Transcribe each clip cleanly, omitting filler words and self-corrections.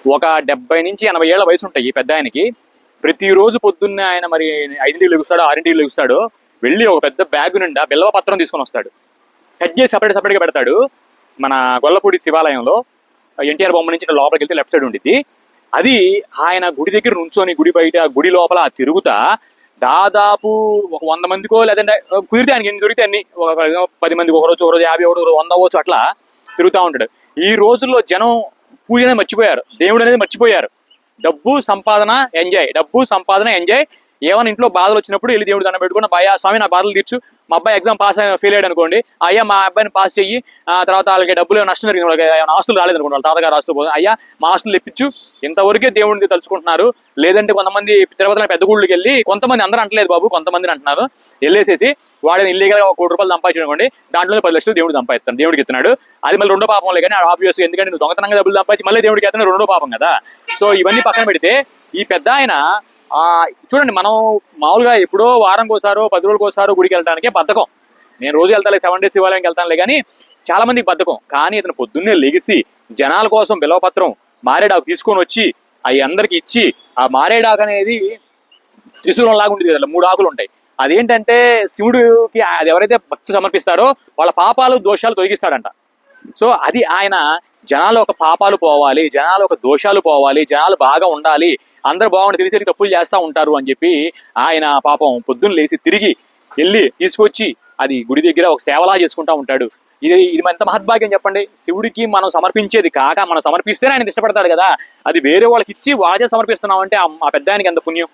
ఒక 70 నుంచి 80 ఏళ్ల వయసు ఉంటాయి ఈ పెద్ద ఆయనకి. ప్రతిరోజు పొద్దున్నే ఆయన మరి 5ంటికి లెగుస్తాడో 6ంటికి లెగుస్తాడో వెళ్ళి ఒక పెద్ద బ్యాగ్ నిండా బిల్వ పత్రం తీసుకొని వస్తాడు. కట్ చేసి సపరేట్గా పెడతాడు. మన గొల్లపూడి శివాలయంలో ఎన్టీఆర్ బొమ్మ నుంచి లోపలికి వెళ్తే లెఫ్ట్ సైడ్ ఉండిద్ది. అది ఆయన గుడి దగ్గర నుంచొని గుడి బయట గుడి లోపల తిరుగుతా దాదాపు ఒక 100 మందికో లేదంటే కుదిరితే ఆయనకి ఎన్ని దొరికితే అన్ని, ఒక 10 మందికి ఒక రోజు 50 100 అవ్వచ్చు, అట్లా తిరుగుతూ ఉంటాడు. ఈ రోజుల్లో జనం పూజ అనేది మర్చిపోయారు, దేవుడు అనేది మర్చిపోయారు. డబ్బు సంపాదన ఎంజాయ్, డబ్బు సంపాదన ఎంజాయ్. ఏమైనా ఇంట్లో బాధలు వచ్చినప్పుడు వెళ్ళి దేవుడు దండం పెట్టుకుని, అయ్యా స్వామి నా బాధలు తీర్చు, మా అబ్బాయి ఎగ్జామ్ ఫెయిల్ అయ్యాడు అనుకోండి, అయ్యా మా అబ్బాయిని పాస్ చెయ్యి, తర్వాత వాళ్ళకి డబ్బులు నష్టం జరిగింది, వాళ్ళకి ఏమైనా ఆస్తులు రాలేదు అనుకోండి, వాళ్ళ తాతగారు ఆస్తులు పోతుంది, అయ్యా మా ఆస్తులు తెప్పించు, ఇంతవరకే దేవుడిని తలుచుకుంటున్నారు. లేదంటే కొంతమంది తిరుపతిలో పెద్ద గుళ్ళకి వెళ్ళి, కొంతమంది అందరూ అంటలేదు బాబు, కొంతమంది అంటున్నారు, వెళ్ళేసేసి వాడిని ఇల్లీగల్గా 1 కోటి రూపాయలు సంపాదించాడు అనుకోండి, దాంట్లో 10 లక్షలు దేవుడు సంపాదిస్తాను, దేవుడికి ఇస్తున్నాడు. అది మళ్ళీ రెండో పాపంలే, కానీ ఆబ్వియస్ ఎందుకంటే నువ్వు దొంగతనంగా డబ్బులు సంపాదించి మళ్ళీ దేవుడికి ఇస్తున్నాడు, రెండో పాపం కదా. సో ఇవన్నీ పక్కన పెడితే ఈ పెద్ద ఆయన చూడండి, మనం మామూలుగా ఎప్పుడో వారంకి ఒకసారో 10 రోజులకు ఒకసారో గుడికి వెళ్ళడానికే బద్ధకం. నేను రోజు వెళ్తాలే, 7 డేస్ శివాలయంకి వెళ్తానులే, కానీ చాలా మందికి బద్ధకం. కానీ ఇతను పొద్దున్నే లెగిసి జనాల కోసం బిల్వపత్రం మారేడాకు తీసుకొని వచ్చి అవి అందరికి ఇచ్చి, ఆ మారేడాకు అనేది త్రిశూలం లాగా ఉంటుంది కదా, 3 ఆకులు ఉంటాయి. అదేంటంటే శివుడికి అది ఎవరైతే భక్తులు సమర్పిస్తారో వాళ్ళ పాపాలు దోషాలు తొలగిస్తాడంట. సో అది ఆయన జనాలు ఒక పాపాలు పోవాలి, జనాలు ఒక దోషాలు పోవాలి, జనాలు బాగా ఉండాలి, అందరూ బాగుండి తిరిగి తప్పులు చేస్తూ ఉంటారు అని చెప్పి ఆయన పాపం పొద్దున్న లేచి తిరిగి వెళ్ళి తీసుకొచ్చి అది గుడి దగ్గర ఒక సేవలా చేసుకుంటూ ఉంటాడు. ఇది ఎంత మహద్భాగ్యం చెప్పండి. శివుడికి మనం సమర్పించేది కాక మనం సమర్పిస్తేనే ఆయన ఇష్టపడతాడు కదా, అది వేరే వాళ్ళకి ఇచ్చి వాళ్ళే సమర్పిస్తున్నాం అంటే ఆ పెద్ద ఆయనకి ఎంత పుణ్యం.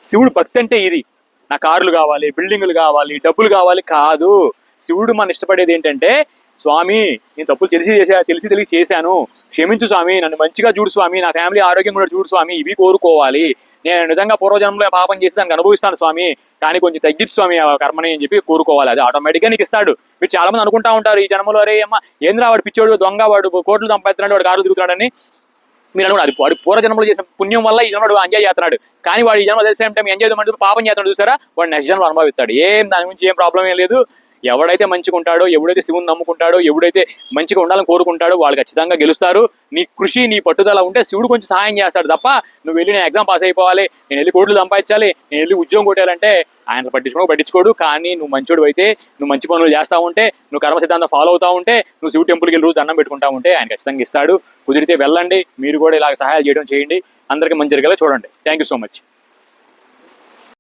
శివుడు భక్తి అంటే ఇది, నా కార్లు కావాలి, బిల్డింగులు కావాలి, డబ్బులు కావాలి కాదు. శివుడు మన ఇష్టపడేది ఏంటంటే, స్వామి నేను తప్పులు తెలిసి చేశాను, క్షమించు స్వామి, నన్ను మంచిగా చూడు స్వామి, నా ఫ్యామిలీ ఆరోగ్యం కూడా చూడు స్వామి, ఇవి కోరుకోవాలి. నేను నిజంగా పూర్వజన్మలో పాపం చేసి దానికి అనుభవిస్తాను స్వామి, కానీ కొంచెం తగ్గించు స్వామి ఆ కర్మని అని చెప్పి కోరుకోవాలి. అది ఆటోమేటిక్గా నీకు ఇస్తాడు. మీరు చాలా మంది అనుకుంటా ఉంటారు ఈ జన్మలో, అరే అమ్మ ఏంద్రా వాడు పిచ్చోడు, దొంగ, వాడు కోట్లు సంపాదిస్తున్నాడు, వాడు కార్లు తిరుగుతున్నాడని మీరు అనుకోండి. అది వాడు పూర్వజన్మలో చేసిన పుణ్యం వల్ల ఈ జన్మడు ఎంజాయ్ చేస్తున్నాడు, కానీ వాడు ఈ జన్మ అదే సేమ్ టైం ఎంజాయ్ చేయమంటే పాపం చేస్తున్నాడు చూసారా, వాడు నెక్స్ట్ జన్మలో అనుభవిస్తాడు. దాని గురించి ఏం ప్రాబ్లం ఏం లేదు. ఎవడైతే మంచిగా ఉంటాడో, ఎవడైతే శివుని నమ్ముకుంటాడో, ఎవడైతే మంచిగా ఉండాలని కోరుకుంటాడో వాళ్ళు ఖచ్చితంగా గెలుస్తారు. నీ కృషి నీ పట్టుదల ఉంటే శివుడు కొంచెం సహాయం చేస్తాడు తప్ప, నువ్వు వెళ్ళి నేను ఎగ్జామ్ పాస్ అయిపోవాలి, నేను వెళ్ళి కోట్లు సంపాదించాలి, నేను వెళ్ళి ఉద్యోగం కొట్టాలంటే ఆయన పట్టించుకోడు. కానీ నువ్వు మంచోడు అయితే, నువ్వు మంచి పనులు చేస్తూ ఉంటే, నువ్వు కర్మ సిద్ధాంతం ఫాలో అవుతూ ఉంటే, నువ్వు శివుడు టెంపుల్కి వెళ్ళి రోజు దండం పెట్టుకుంటా ఉంటే ఆయన ఖచ్చితంగా ఇస్తాడు. కుదిరితే వెళ్ళండి, మీరు కూడా ఇలాగ సహాయాలు చేయండి, అందరికీ మంచి జరిగేలా చూడండి. Thank you so much.